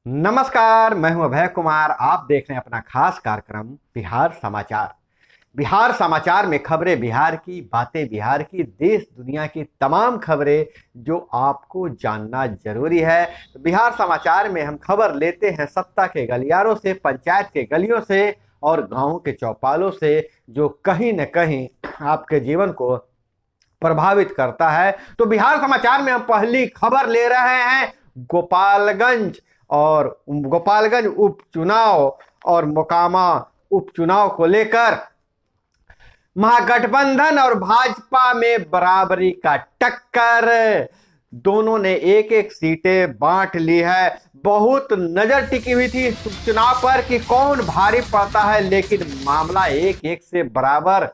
नमस्कार, मैं हूं अभय कुमार। आप देख रहे हैं अपना खास कार्यक्रम बिहार समाचार। बिहार समाचार में खबरें बिहार की, बातें बिहार की, देश दुनिया की तमाम खबरें जो आपको जानना जरूरी है। तो बिहार समाचार में हम खबर लेते हैं सत्ता के गलियारों से, पंचायत के गलियों से और गांवों के चौपालों से, जो कहीं न कहीं आपके जीवन को प्रभावित करता है। तो बिहार समाचार में हम पहली खबर ले रहे हैं गोपालगंज उपचुनाव और मोकामा उपचुनाव को लेकर। महागठबंधन और भाजपा में बराबरी का टक्कर, दोनों ने एक एक सीटें बांट ली है। बहुत नजर टिकी हुई थी चुनाव पर कि कौन भारी पड़ता है, लेकिन मामला एक एक से बराबर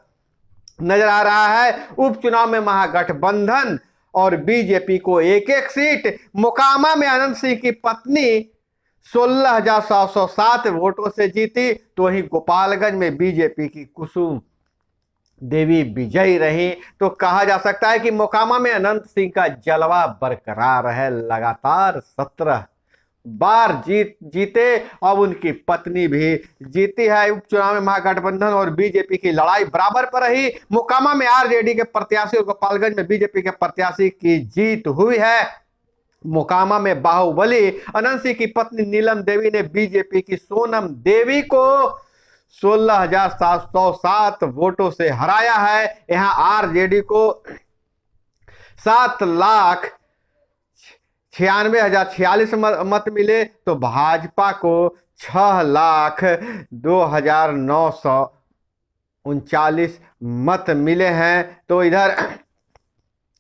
नजर आ रहा है। उपचुनाव में महागठबंधन और बीजेपी को एक एक सीट, मोकामा में अनंत सिंह की पत्नी 16,707 वोटों से जीती, तो वहीं गोपालगंज में बीजेपी की कुसुम देवी विजयी रही। तो कहा जा सकता है कि मोकामा में अनंत सिंह का जलवा बरकरार है। लगातार 17 बार जीते। अब उनकी पत्नी भी जीती है। उपचुनाव में महागठबंधन और बीजेपी की लड़ाई बराबर पर रही। मोकामा में आरजेडी के प्रत्याशी और गोपालगंज में बीजेपी के प्रत्याशी की जीत हुई है। मोकामा में बाहुबली अनंत सिंह की पत्नी नीलम देवी ने बीजेपी की सोनम देवी को 16,707 वोटों से हराया है। यहां आरजेडी को 7,96,046 मत मिले, तो भाजपा को 6,02,939 मत मिले हैं। तो इधर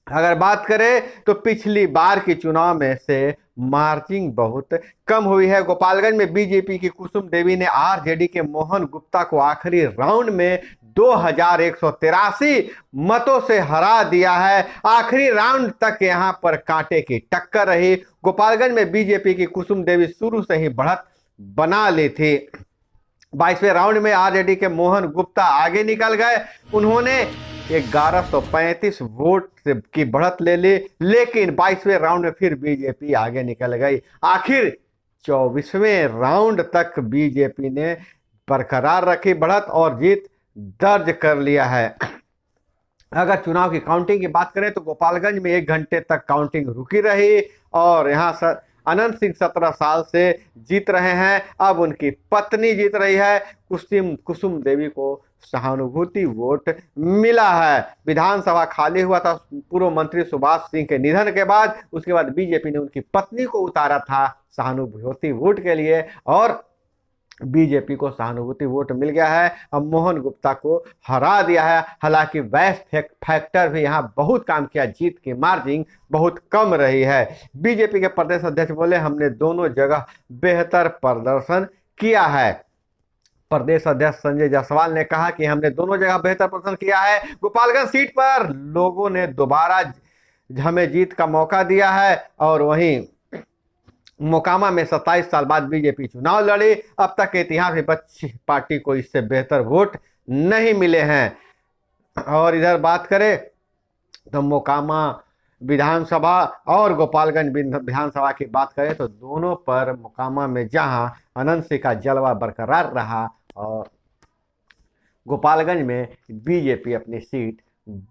अगर बात करें तो पिछली बार के चुनाव में से मार्जिन बहुत कम हुई है। गोपालगंज में बीजेपी की कुसुम देवी ने आरजेडी के मोहन गुप्ता को आखिरी राउंड में 2,183 मतों से हरा दिया है। आखिरी राउंड तक यहां पर कांटे की टक्कर रही। गोपालगंज में बीजेपी की कुसुम देवी शुरू से ही बढ़त बना ली थी। 22वें राउंड में आरजेडी के मोहन गुप्ता आगे निकल गए। उन्होंने 1135 वोट की बढ़त ले ली, लेकिन 22वें राउंड में फिर बीजेपी आगे निकल गई। आखिर 24वें राउंड तक बीजेपी ने बरकरार रखी बढ़त और जीत दर्ज कर लिया है। अगर चुनाव की काउंटिंग की बात करें तो गोपालगंज में 1 घंटे तक काउंटिंग रुकी रही और यहां अनंत सिंह 17 साल से जीत रहे हैं। अब उनकी पत्नी जीत रही है। कुसुम देवी को सहानुभूति वोट मिला है। विधानसभा खाली हुआ था पूर्व मंत्री सुभाष सिंह के निधन के बाद। उसके बाद बीजेपी ने उनकी पत्नी को उतारा था सहानुभूति वोट के लिए और बीजेपी को सहानुभूति वोट मिल गया है। अब मोहन गुप्ता को हरा दिया है। हालांकि वैस फैक्टर भी यहां बहुत काम किया, जीत की मार्जिन बहुत कम रही है। बीजेपी के प्रदेश अध्यक्ष बोले, हमने दोनों जगह बेहतर प्रदर्शन किया है। प्रदेश अध्यक्ष संजय जायसवाल ने कहा कि हमने दोनों जगह बेहतर प्रदर्शन किया है। गोपालगंज सीट पर लोगों ने दोबारा हमें जीत का मौका दिया है और वहीं मोकामा में 27 साल बाद बीजेपी चुनाव लड़ी। अब तक के इतिहास में बच्ची पार्टी को इससे बेहतर वोट नहीं मिले हैं। और इधर बात करें तो मोकामा विधानसभा और गोपालगंज विधानसभा की बात करें तो दोनों पर मोकामा में जहां अनंत सिंह का जलवा बरकरार रहा और गोपालगंज में बीजेपी अपनी सीट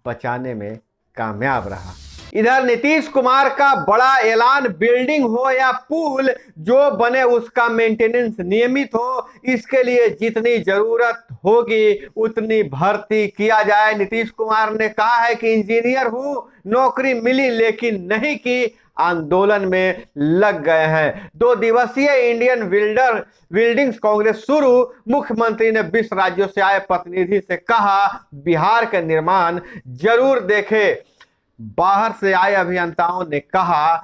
बचाने में कामयाब रहा। इधर नीतीश कुमार का बड़ा ऐलान, बिल्डिंग हो या पुल जो बने उसका मेंटेनेंस नियमित हो, इसके लिए जितनी जरूरत होगी उतनी भर्ती किया जाए। नीतीश कुमार ने कहा है कि इंजीनियर हूं, नौकरी मिली लेकिन नहीं की, आंदोलन में लग गए हैं। 2 दिवसीय इंडियन बिल्डिंग्स कांग्रेस शुरू। मुख्यमंत्री ने 20 राज्यों से आए प्रतिनिधि से कहा बिहार का निर्माण जरूर देखें। बाहर से आए अभियंताओं ने कहा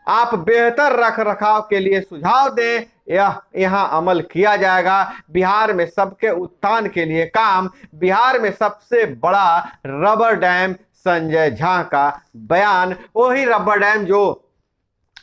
आप बेहतर रख रखाव के लिए सुझाव दें, यहां अमल किया जाएगा। बिहार में सबके उत्थान के लिए काम। बिहार में सबसे बड़ा रबर डैम, संजय झा का बयान। वही रबर डैम जो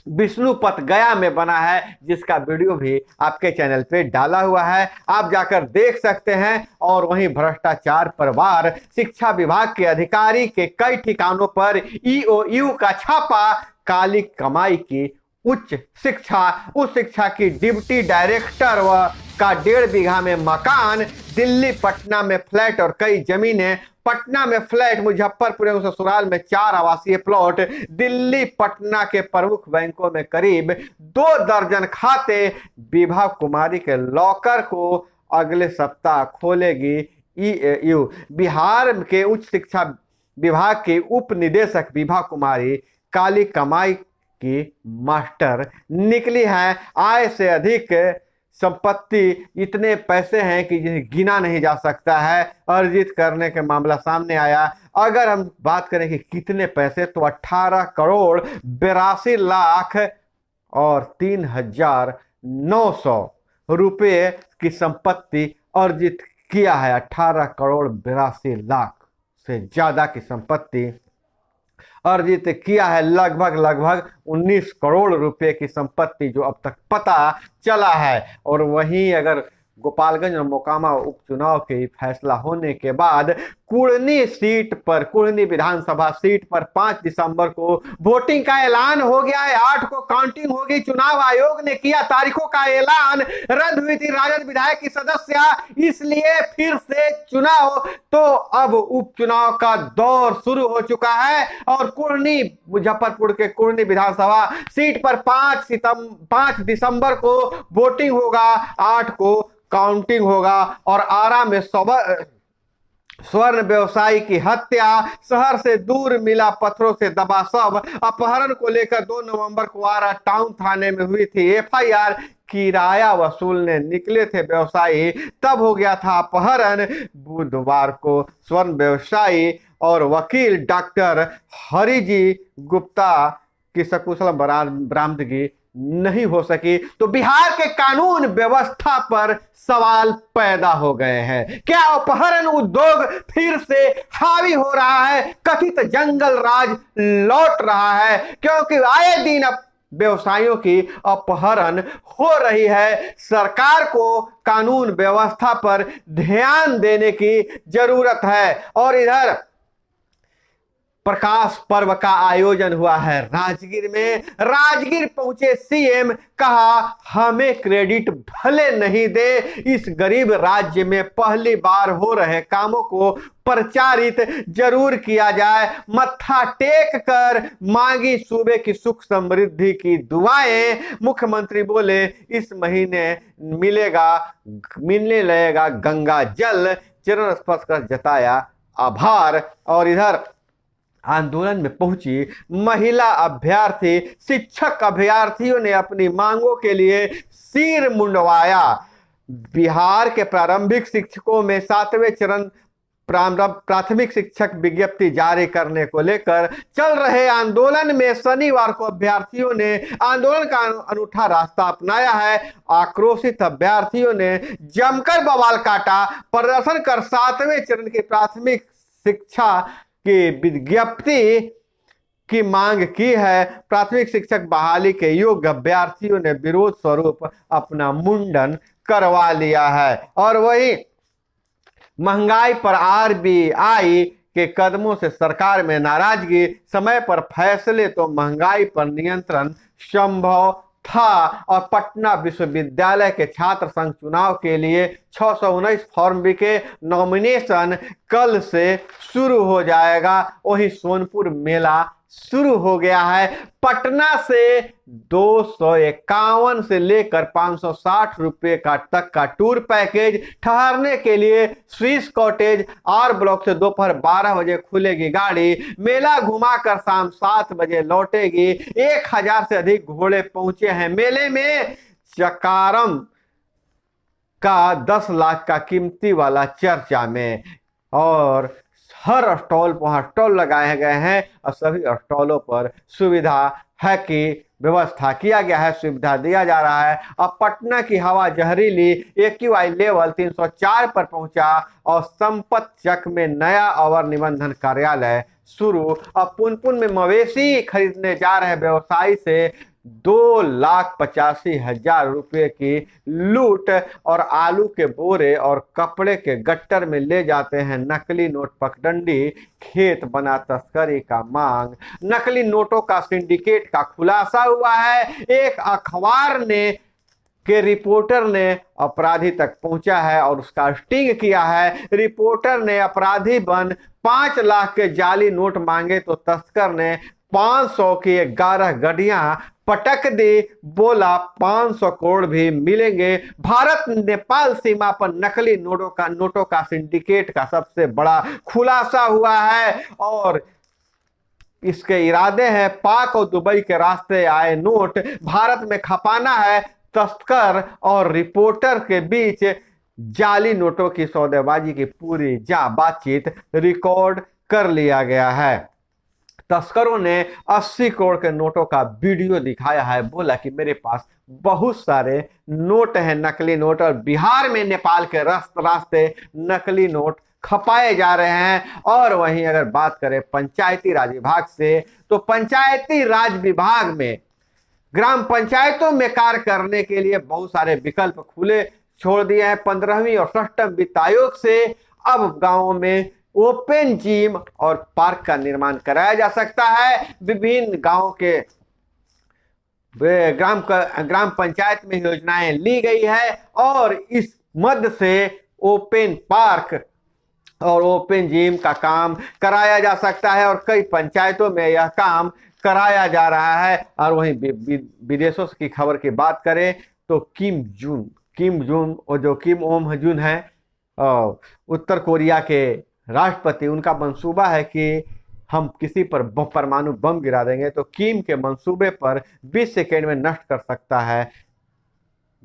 विष्णुपत गया में बना है, जिसका वीडियो भी आपके चैनल पे डाला हुआ है, आप जाकर देख सकते हैं। और वहीं भ्रष्टाचार पर वार, शिक्षा विभाग के अधिकारी के कई ठिकानों पर ईओयू का छापा, काली कमाई की उच्च शिक्षा, उस शिक्षा की डिप्टी डायरेक्टर व का 1.5 बीघा में मकान, दिल्ली पटना में फ्लैट और कई जमीनें, पटना में फ्लैट, मुजफ्फरपुर एवं ससुराल में 4 आवासीय प्लॉट, दिल्ली पटना के प्रमुख बैंकों में करीब 2 दर्जन खाते। विभा कुमारी के लॉकर को अगले सप्ताह खोलेगी ईयू। बिहार के उच्च शिक्षा विभाग के उप निदेशक विभा कुमारी काली कमाई की मास्टर निकली है। आय से अधिक संपत्ति, इतने पैसे हैं कि जिन्हें गिना नहीं जा सकता है, अर्जित करने के मामला सामने आया। अगर हम बात करें कि कितने पैसे, तो 18 करोड़ 82 लाख और 3,900 रुपये की संपत्ति अर्जित किया है। 18 करोड़ 82 लाख से ज्यादा की संपत्ति अर्जित किया है। लगभग 19 करोड़ रुपए की संपत्ति जो अब तक पता चला है। और वहीं अगर गोपालगंज और मोकामा उपचुनाव के फैसला होने के बाद कुढ़नी विधानसभा सीट पर 5 दिसंबर को वोटिंग का ऐलान हो गया है। 8 को काउंटिंग होगी। चुनाव आयोग ने किया तारीखों का ऐलान। रद्द हुई थी राजद विधायक की सदस्या, इसलिए फिर से चुनाव। तो अब उपचुनाव का दौर शुरू हो चुका है और मुजफ्फरपुर के कुढ़नी विधानसभा सीट पर 5 दिसंबर को वोटिंग होगा, 8 को काउंटिंग होगा। और आरा में स्वर्ण व्यवसायी की हत्या, शहर से दूर मिला पत्थरों से दबा शव, अपहरण को लेकर 2 नवंबर को आरा टाउन थाने में हुई थी एफआईआर। किराया वसूलने निकले थे व्यवसायी, तब हो गया था अपहरण। बुधवार को स्वर्ण व्यवसायी और वकील डॉक्टर हरिजी गुप्ता की सकुशल बरामदगी नहीं हो सकी। तो बिहार के कानून व्यवस्था पर सवाल पैदा हो गए हैं। क्या अपहरण उद्योग फिर से हावी हो रहा है? कथित जंगल राज लौट रहा है? क्योंकि आए दिन अब व्यवसायियों की अपहरण हो रही है। सरकार को कानून व्यवस्था पर ध्यान देने की जरूरत है। और इधर प्रकाश पर्व का आयोजन हुआ है राजगीर में। राजगीर पहुंचे सीएम, कहा हमें क्रेडिट भले नहीं दे, इस गरीब राज्य में पहली बार हो रहे कामों को प्रचारित जरूर किया जाए। मत्था टेक कर मांगी सूबे की सुख समृद्धि की दुआएं। मुख्यमंत्री बोले इस महीने मिलने लगेगा गंगा जल, चरण स्पर्श कर जताया आभार। और इधर आंदोलन में पहुंची महिला अभ्यर्थी, शिक्षक अभ्यर्थियों ने अपनी मांगों के लिए सिर मुंडवाया। बिहार के प्रारंभिक शिक्षकों में 7वें चरण प्राथमिक शिक्षक विज्ञप्ति जारी करने को लेकर चल रहे आंदोलन में शनिवार को अभ्यर्थियों ने आंदोलन का अनूठा रास्ता अपनाया है। आक्रोशित अभ्यर्थियों ने जमकर बवाल काटा, प्रदर्शन कर 7वें चरण की प्राथमिक शिक्षा की विज्ञप्ति की मांग की है। प्राथमिक शिक्षक बहाली के योग्य अभ्यर्थियों ने विरोध स्वरूप अपना मुंडन करवा लिया है। और वही महंगाई पर आरबीआई के कदमों से सरकार में नाराजगी, समय पर फैसले तो महंगाई पर नियंत्रण संभव था। और पटना विश्वविद्यालय के छात्र संघ चुनाव के लिए 619 फॉर्म बिके, नॉमिनेशन कल से शुरू हो जाएगा। वही सोनपुर मेला शुरू हो गया है। पटना से 251 से लेकर 560 रुपए तक का टूर पैकेज, ठहरने के लिए स्विस कॉटेज, आर ब्लॉक से दोपहर 12 बजे खुलेगी गाड़ी, मेला घुमाकर शाम 7 बजे लौटेगी। 1000 से अधिक घोड़े पहुंचे हैं मेले में। चकारम का 10 लाख का कीमती वाला चर्चा में। और हर स्टॉल पर वहां स्टॉल लगाए गए हैं और सभी स्टॉलों पर सुविधा है कि व्यवस्था किया गया है, सुविधा दिया जा रहा है। अब पटना की हवा जहरीली, AQI लेवल 304 पर पहुंचा और संपत चक में नया अवर निबंधन कार्यालय शुरू। अब पुनपुन में मवेशी खरीदने जा रहे व्यवसायी से 2,85,000 रुपये की लूट और आलू के बोरे और कपड़े के गट्टर में ले जाते हैं नकली नोट पगडंडी, खेत बना तस्करी का मांग। नकली नोटों का सिंडिकेट का खुलासा हुआ है। एक अखबार ने के रिपोर्टर ने अपराधी तक पहुंचा है और उसका स्टिंग किया है। रिपोर्टर ने अपराधी बन 5 लाख के जाली नोट मांगे तो तस्कर ने 500 की 11 गड्डियां पटक दी। बोला 500 करोड़ भी मिलेंगे। भारत नेपाल सीमा पर नकली नोटों का सिंडिकेट का सबसे बड़ा खुलासा हुआ है और इसके इरादे हैं पाक और दुबई के रास्ते आए नोट भारत में खपाना है। तस्कर और रिपोर्टर के बीच जाली नोटों की सौदेबाजी की पूरी बातचीत रिकॉर्ड कर लिया गया है। तस्करों ने 80 करोड़ के नोटों का वीडियो दिखाया है। बोला कि मेरे पास बहुत सारे नोट हैं, नकली नोट, और बिहार में नेपाल के रास्ते नकली नोट खपाए जा रहे हैं। और वहीं अगर बात करें पंचायती राज विभाग से, तो पंचायती राज विभाग में ग्राम पंचायतों में कार्य करने के लिए बहुत सारे विकल्प खुले छोड़ दिए हैं। 15वीं और 6वीं वित्त आयोग से अब गांवों में ओपन जिम और पार्क का निर्माण कराया जा सकता है। विभिन्न गांवों के ग्राम पंचायत में योजनाएं ली गई है और इस मद से ओपन पार्क और ओपन जिम का काम कराया जा सकता है और कई पंचायतों में यह काम कराया जा रहा है। और वहीं विदेशों की खबर की बात करें तो किम जून और जो किम ओम जुन है उत्तर कोरिया के राष्ट्रपति, उनका मंसूबा है कि हम किसी पर परमाणु बम गिरा देंगे तो किम के मंसूबे पर 20 सेकेंड में नष्ट कर सकता है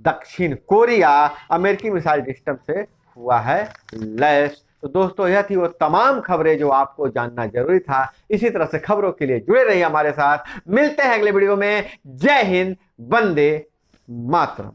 दक्षिण कोरिया। अमेरिकी मिसाइल सिस्टम से हुआ है लैस। तो दोस्तों यह थी वो तमाम खबरें जो आपको जानना जरूरी था। इसी तरह से खबरों के लिए जुड़े रहिए हमारे साथ। मिलते हैं अगले वीडियो में। जय हिंद, वंदे मातरम।